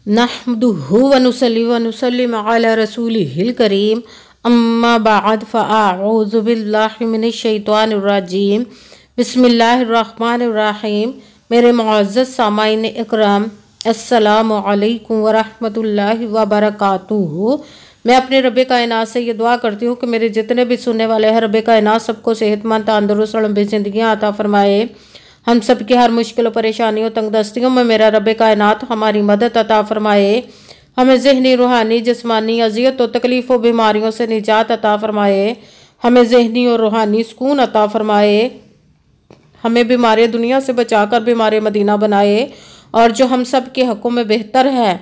नहमदुहु व नुसल्लिम अला रसूलिहिल करीम अम्मा बाद फ़अऊज़ु बिल्लाहि मिनश शैतानिर रजीम बिस्मिल्लाहिर रहमानिर रहीम। मेरे मुअज़्ज़ज़ सामाईन इकराम, अस्सलामु अलैकुम व रहमतुल्लाहि व बरकातुहू। मैं अपने रब्बे कायनात से ये दुआ करती हूँ कि मेरे जितने भी सुनने वाले हैं, रब्बे कायनात सबको सेहतमंद तंदुरुस्त और लंबी ज़िंदगियाँ अता फरमाए। हम सब की हर मुश्किल परेशानियों तंगदस्तियों में मेरा रब्बे कायनात हमारी मदद अता फरमाए। हमें ज़हनी रूहानी जिस्मानी अज़ियत और तकलीफ़ और बीमारियों से निजात अता फरमाए। हमें ज़हनी और रूहानी सुकून अता फरमाए। हमें बीमारी दुनिया से बचाकर बीमारी मदीना बनाए, और जो हम सब के हक़ों में बेहतर है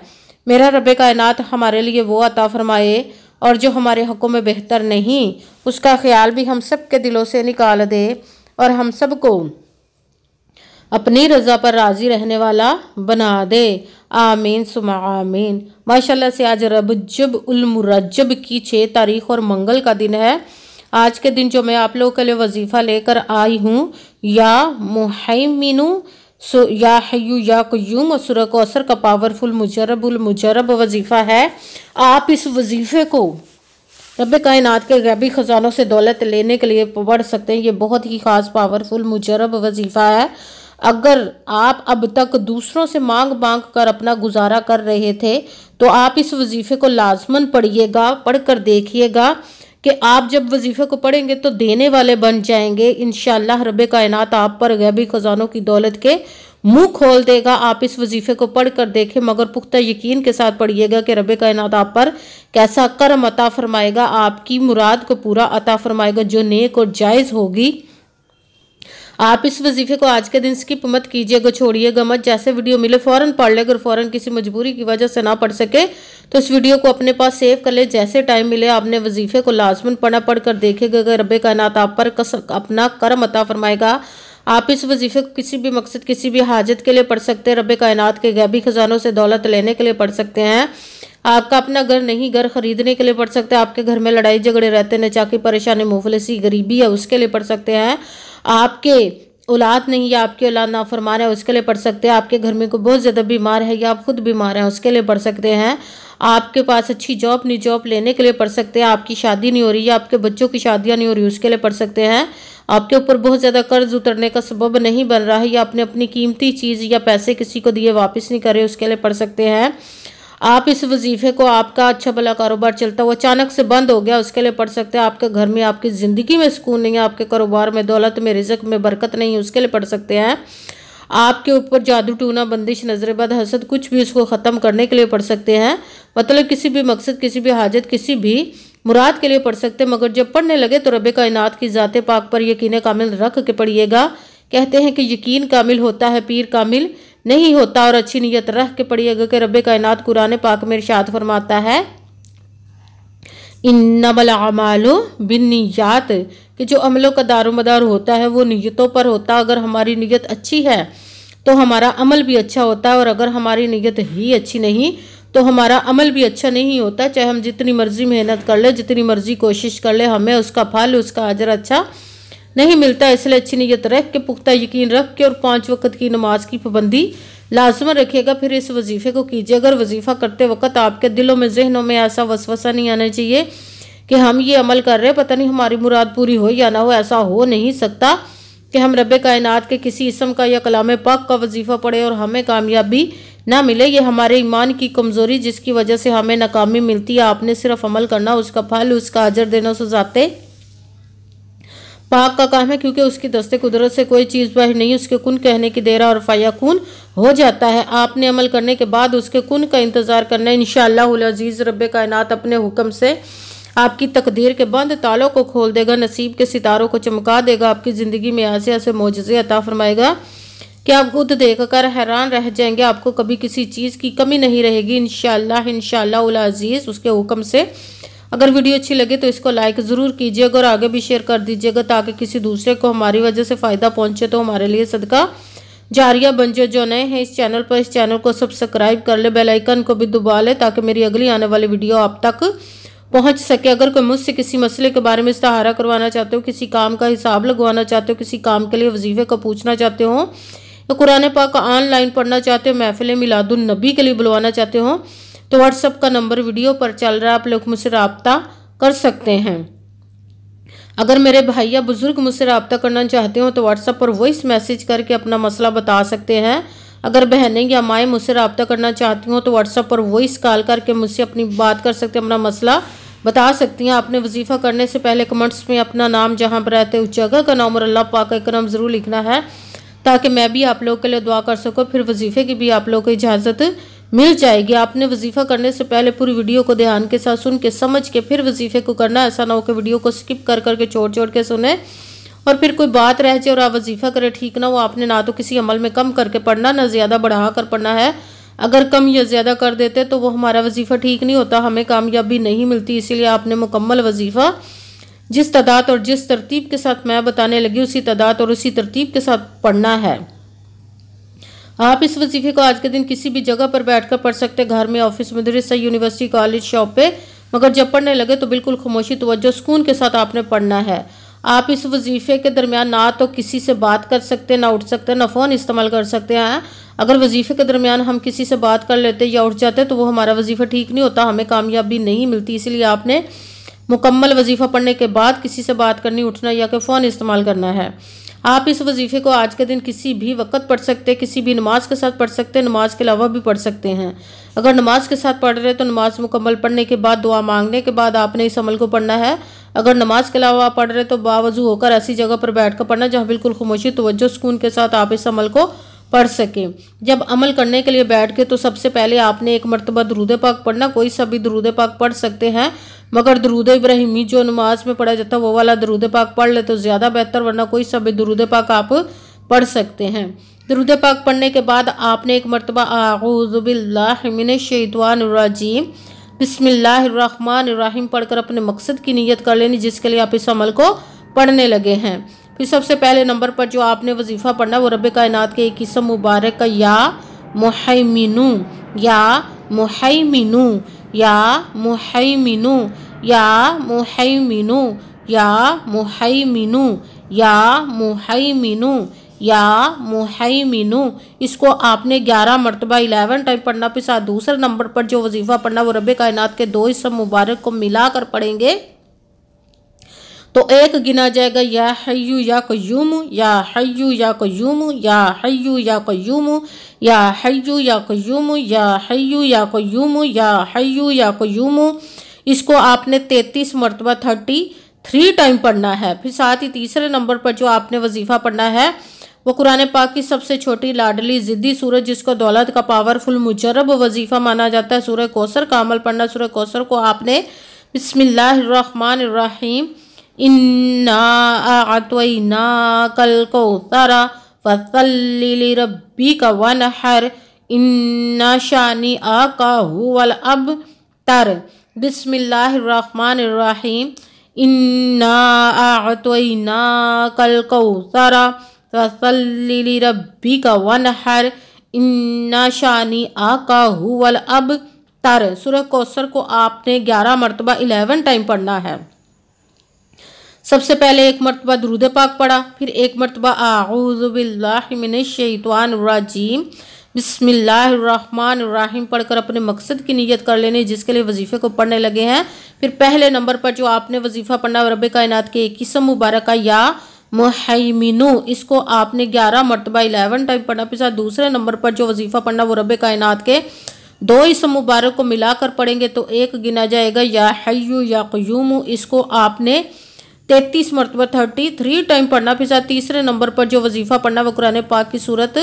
मेरा रब्बे कायनात हमारे लिए वो अता फरमाए, और जो हमारे हक़ों में बेहतर नहीं उसका ख्याल भी हम सब के दिलों से निकाल दे, और हम सब को अपनी रज़ा पर राज़ी रहने वाला बना दे। आमीन सुमा आमीन। माशाल्लाह से आज रजब उल मुरज्जब की 6 तारीख और मंगल का दिन है। आज के दिन जो मैं आप लोगों के लिए वजीफ़ा लेकर आई हूँ, या मुहैमिनु या हय्यु या क़य्यूम और सूरह कौसर का पावरफुल मुजर्रब वजीफ़ा है। आप इस वजीफ़े को रब्बे कायनात के गैबी ख़जानों से दौलत लेने के लिए पढ़ सकते हैं। ये बहुत ही ख़ास पावरफुल मुजर्रब वजीफ़ा है। अगर आप अब तक दूसरों से मांग कर अपना गुजारा कर रहे थे, तो आप इस वजीफ़े को लाजमन पढ़िएगा, पढ़कर देखिएगा कि आप जब वजीफ़े को पढ़ेंगे तो देने वाले बन जाएंगे। इंशाअल्लाह रब्बे कायनात आप पर गैबी ख़जानों की दौलत के मुंह खोल देगा। आप इस वजीफ़े को पढ़कर देखें, मगर पुख्ता यकीन के साथ पढ़िएगा कि रब्बे कायनात आप पर कैसा करम अता फरमाएगा, आपकी मुराद को पूरा अता फरमाएगा जो नेक और जायज़ होगी। आप इस वजीफ़े को आज के दिन स्किप मत कीजिएगा, छोड़िएगा मत। जैसे वीडियो मिले फ़ौरन पढ़ ले। अगर फ़ौरन किसी मजबूरी की वजह से ना पढ़ सके तो इस वीडियो को अपने पास सेव कर ले। जैसे टाइम मिले आपने वजीफ़े को लाजमन पढ़ कर देखेगा कि रब्बे कायनात आप पर अपना करम अता फरमाएगा। आप इस वजीफ़े को किसी भी मकसद किसी भी हाजत के लिए पढ़ सकते हैं। रब्बे कायनात के गैबी ख़जानों से दौलत लेने के लिए पढ़ सकते हैं। आपका अपना घर नहीं, घर खरीदने के लिए पढ़ सकते हैं। आपके घर में लड़ाई झगड़े रहते हैं, नचाकी परेशानी मुफलिसी गरीबी है, उसके लिए पढ़ सकते हैं। आपके औलाद नहीं या आपकी औलाद नाफरमान है, उसके लिए पढ़ सकते हैं। आपके घर में कोई बहुत ज़्यादा बीमार है या आप खुद बीमार हैं, उसके लिए पढ़ सकते हैं। आपके पास अच्छी जॉब नहीं, जॉब लेने के लिए पढ़ सकते हैं। आपकी शादी नहीं हो रही या आपके बच्चों की शादियां नहीं हो रही, उसके लिए पढ़ सकते हैं। आपके ऊपर बहुत ज़्यादा कर्ज उतरने का सबब नहीं बन रहा है, या आपने अपनी कीमती चीज़ या पैसे किसी को दिए वापस नहीं करे, उसके लिए पढ़ सकते हैं। आप इस वजीफ़े को आपका अच्छा भला कारोबार चलता हुआ अचानक से बंद हो गया, उसके लिए पढ़ सकते हैं। आपके घर में आपकी ज़िंदगी में सुकून नहीं है, आपके कारोबार में दौलत में रिज़्क़ में बरकत नहीं है, उसके लिए पढ़ सकते हैं। आपके ऊपर जादू टूना बंदिश नजर बद हसद कुछ भी उसको ख़त्म करने के लिए पढ़ सकते हैं। मतलब किसी भी मकसद किसी भी हाजत किसी भी मुराद के लिए पढ़ सकते हैं। मगर जब पढ़ने लगे तो रब्बे कायनात की ज़ाते पाक पर यकीन कामिल रख के पढ़िएगा। कहते हैं कि यकीन कामिल होता है, पीर कामिल नहीं होता। और अच्छी नीयत रख के पढ़िएगा कि रब्बे कायनात कुरान पाक में इरशाद फरमाता है, इन्नमल अमालु बिन्नियात, कि जो अमलों का दारोमदार होता है वो नीयतों पर होता है। अगर हमारी नीयत अच्छी है तो हमारा अमल भी अच्छा होता है, और अगर हमारी नीयत ही अच्छी नहीं तो हमारा अमल भी अच्छा नहीं होता। चाहे हम जितनी मर्जी मेहनत कर ले, जितनी मर्जी कोशिश कर ले, हमें उसका फल उसका अजर अच्छा नहीं मिलता। इसलिए अच्छी नीयत रख के, पुख्ता यकीन रख के, और 5 वक्त की नमाज की पाबंदी लाजमन रखिएगा। फिर इस वजीफ़े को कीजिए। अगर वजीफ़ा करते वक्त आपके दिलों में जहनों में ऐसा वसवसा नहीं आना चाहिए कि हम ये अमल कर रहे हैं, पता नहीं हमारी मुराद पूरी हो या ना हो। ऐसा हो नहीं सकता कि हम रब्बे कायनात के किसी इसम का या कलाम पाक का वजीफ़ा पढ़े और हमें कामयाबी ना मिले। ये हमारे ईमान की कमज़ोरी जिसकी वजह से हमें नाकामी मिलती है। आपने सिर्फ अमल करना, उसका फल उसका अजर देना सजाते पाक का काम है, क्योंकि उसकी दस्ते कुदरत से कोई चीज़ बाहर नहीं। उसके कुन कहने की देर और फयाकुन हो जाता है। आपने अमल करने के बाद उसके कुन का इंतज़ार करना है। इंशाअल्लाहुल अज़ीज़ रब्बे कायनात अपने हुक्म से आपकी तकदीर के बंद तालों को खोल देगा, नसीब के सितारों को चमका देगा। आपकी ज़िंदगी में ऐसे ऐसे मोजज़े अता फरमाएगा कि आप खुद देखकर हैरान रह जाएंगे। आपको कभी किसी चीज़ की कमी नहीं रहेगी इंशाअल्लाहुल अज़ीज़ उसके हुक्म से। अगर वीडियो अच्छी लगे तो इसको लाइक ज़रूर कीजिएगा और आगे भी शेयर कर दीजिएगा, ताकि किसी दूसरे को हमारी वजह से फ़ायदा पहुंचे तो हमारे लिए सदका जारिया बन जाए। जो नए हैं इस चैनल पर, इस चैनल को सब्सक्राइब कर ले, बेल आइकन को भी दबा ले, ताकि मेरी अगली आने वाली वीडियो आप तक पहुंच सके। अगर कोई मुझसे किसी मसले के बारे में इस्ताहारा करवाना चाहते हो, किसी काम का हिसाब लगवाना चाहते हो, किसी काम के लिए वजीफ़े को पूछना चाहते हो, या कुरान पाक का ऑनलाइन पढ़ना चाहते हो, महफिल मिलादुन नबी के लिए बुलवाना चाहते हो, तो व्हाट्सएप का नंबर वीडियो पर चल रहा है, आप लोग मुझसे रब्ता कर सकते हैं। अगर मेरे भाई या बुजुर्ग मुझसे रब्ता करना चाहते हो तो व्हाट्सएप पर वॉइस मैसेज करके अपना मसला बता सकते हैं। अगर बहनें या माएँ मुझसे रब्ता करना चाहती हो तो व्हाट्सएप पर वॉइस कॉल करके मुझसे अपनी बात कर सकते हैं, अपना मसला बता सकती हैं। आपने वजीफ़ा करने से पहले कमेंट्स में अपना नाम, जहाँ पर रहते उस जगह का नाम और अल्लाह पाक का करम ज़रूर लिखना है, ताकि मैं भी आप लोग के लिए दुआ कर सकूँ। फिर वजीफ़े की भी आप लोग को इजाज़त मिल जाएगी। आपने वजीफ़ा करने से पहले पूरी वीडियो को ध्यान के साथ सुन के समझ के फिर वजीफ़े को करना। ऐसा ना हो कि वीडियो को स्किप कर करके छोड़ के सुने और फिर कोई बात रह जाए और आप वजीफ़ा करें, ठीक ना हो। आपने ना तो किसी अमल में कम करके पढ़ना, ना ज़्यादा बढ़ा कर पढ़ना है। अगर कम या ज़्यादा कर देते तो वो हमारा वजीफ़ा ठीक नहीं होता, हमें कामयाबी नहीं मिलती। इसीलिए आपने मुकम्मल वजीफ़ा जिस तादाद और जिस तरतीब के साथ मैं बताने लगी उसी तादाद और उसी तरतीब के साथ पढ़ना है। आप इस वजीफ़े को आज के दिन किसी भी जगह पर बैठकर पढ़ सकते हैं, घर में, ऑफिस, मदरसा, यूनिवर्सिटी, कॉलेज, शॉप पे। मगर जब पढ़ने लगे तो बिल्कुल खामोशी, तवज्जो, सुकून के साथ आपने पढ़ना है। आप इस वजीफ़े के दरमियान ना तो किसी से बात कर सकते, ना उठ सकते, ना फ़ोन इस्तेमाल कर सकते हैं। अगर वजीफ़े के दरमियान हम किसी से बात कर लेते या उठ जाते तो वो हमारा वजीफ़ा ठीक नहीं होता, हमें कामयाबी नहीं मिलती। इसीलिए आपने मुकम्मल वजीफ़ा पढ़ने के बाद किसी से बात करनी, उठना या कि फ़ोन इस्तेमाल करना है। आप इस वजीफ़े को आज के दिन किसी भी वक्त पढ़ सकते हैं, किसी भी नमाज के साथ पढ़ सकते हैं, नमाज के अलावा भी पढ़ सकते हैं। अगर नमाज के साथ पढ़ रहे तो नमाज मुकम्मल पढ़ने के बाद, दुआ मांगने के बाद आपने इस अमल को पढ़ना है। अगर नमाज के अलावा पढ़ रहे तो बावजू होकर ऐसी जगह पर बैठ कर पढ़ना जहाँ बिल्कुल खामोशी, तवज्जो, सुकून के साथ आप इस अमल को पढ़ सकें। जब अमल करने के लिए बैठ के तो सबसे पहले आपने एक मरतबा दरूद पाक पढ़ना। कोई सा भी दरूद पाक पढ़ सकते हैं, मगर दरूद इब्राहिमी जो नमाज में पढ़ा जाता है वो वाला दरूद पाक पढ़ ले तो ज़्यादा बेहतर, वरना कोई सा भी दरूद पाक आप पढ़ सकते हैं। दरूद पाक पढ़ने के बाद आपने एक मरतबा आऊज़ु बिल्लाहि मिनश शैतानिर रजीम बिस्मिल्लाहिर्रहमानिर्रहीम पढ़कर अपने मकसद की नीयत कर लेनी जिसके लिए आप इस अमल को पढ़ने लगे हैं। फिर सबसे पहले नंबर पर जो आपने वजीफ़ा पढ़ना वो रब कायनात के एक इसम मुबारक का या मुहैमिनु, या मुहैमिनु, या मुहैमिनु, या मुहैमिनु, या मुहैमिनु, या मुहैमिनु, या मुहैमिनु, इसको आपने 11 मरतबा 11 टाइम पढ़ना। फिर साथ दूसरे नंबर पर जो वजीफ़ा पढ़ना वो रब कायनात के 2 इसम मुबारक को मिलाकर पढ़ेंगे तो एक गिना जाएगा या हय्यु या क़य्यूम, या हय्यु या क़य्यूम, या हय्यु या क़य्यूम, या हय्यु या क़य्यूम, या हय्यु या क़य्यूम, या हय्यु या क़य्यूम। इसको आपने 33 मरतबा 33 टाइम पढ़ना है। फिर साथ ही तीसरे नंबर पर जो आपने वजीफ़ा पढ़ना है वो कुरान पाक की सबसे छोटी लाडली ज़िद्दी सूरत जिसको दौलत का पावरफुल मुजरब वजीफ़ा माना जाता है, सूरह कौसर का अमल पढ़ना। सूरह कौसर को आपने बिस्मिल्लाहिर्रहमानिर्रहीम इन्ना अअतैनाकल कौसरा फसल्लि लिरब्बिका वनहर इन्ना शानिअका हुवल अबतर बिस्मिल्लाहिर्रहमानिर्रहीम इन्ना अअतैनाकल कौसरा फसल्लि लिरब्बिका वनहर इन्ना शानिअका हुवल अबतर। सूरह कौसर को आपने 11 मरतबा 11 टाइम पढ़ना है। सबसे पहले एक मरतबा दरूद पाक पढ़ा, फिर एक मरतबा आऊज़ु बिल्लाहि मिनश शैतानिर रजीम बिस्मिल्लाहिर्रहमानिर्रहीम पढ़कर अपने मकसद की नीयत कर लेनी जिसके लिए वजीफ़े को पढ़ने लगे हैं। फिर पहले नंबर पर जो आपने वजीफ़ा पढ़ना रब कायनात के एक किस्म मुबारक का या मुहैमिनु, इसको आपने 11 मरतबा 11 टाइम पढ़ना। फिर साथ दूसरे नंबर पर जो वजीफ़ा पढ़ना वो रब कायनात के 2 इसम मुबारक को मिलाकर पढ़ेंगे तो एक गिना जाएगा या हय्यु या क़य्यूम, इसको आपने 33 मरतबा 33 टाइम पढ़ना। फिर साथ तीसरे नंबर पर जो वजीफ़ा पढ़ना वो कुरान पाक की सूरत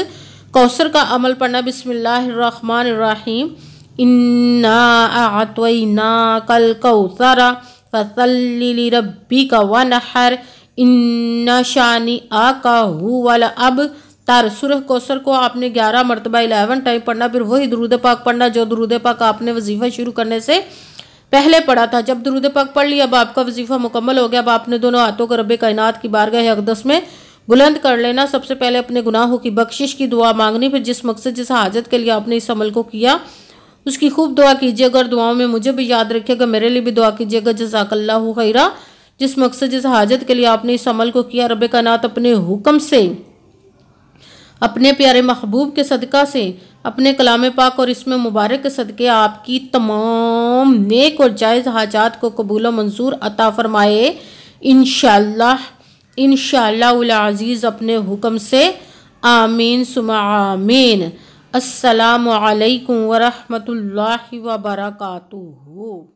कौसर का अमल पढ़ना। बिस्मिल्लाहिर्रहमानिर्रहीम इन्ना अअतैनाकल कौसरा फसल्लि लिरब्बिका वनहर इन्ना शानिअका हुवल अबतर। सूरह कौसर को आपने 11 मरतबा 11 टाइम पढ़ना। फिर वही दरूद पाक पढ़ना जो दरूद पाक आपने वजीफ़ा शुरू करने से पहले पढ़ा था। जब दरूद पाक पढ़ लिया अब आपका वजीफ़ा मुकम्मल हो गया। अब आपने दोनों हाथों को रब कायनात की बारगाह अक़दस में बुलंद कर लेना। सबसे पहले अपने गुनाहों की बख्शिश की दुआ मांगनी। फिर जिस मकसद जिस हाजत के लिए आपने इस अमल को किया उसकी खूब दुआ कीजिएगा और दुआओं में मुझे भी याद रखिएगा, मेरे लिए भी दुआ कीजिएगा। जज़ाकल्लाहु खैरा। जिस मकसद जिस हाजत के लिए आपने इस अमल को किया रब कायनात अपने हुक्म से अपने प्यारे महबूब के सदका से, अपने कलाम पाक और इसमें मुबारक के सदके आपकी तमाम नेक और जायज़ हाजात को कबूल मंजूर अता फरमाए। इंशाअल्लाह इंशाअल्लाह अज़ीज़ अपने हुक्म से। आमीन सुमा आमीन। अस्सलामु अलैकुम व रहमतुल्लाहि व बरकातुहू।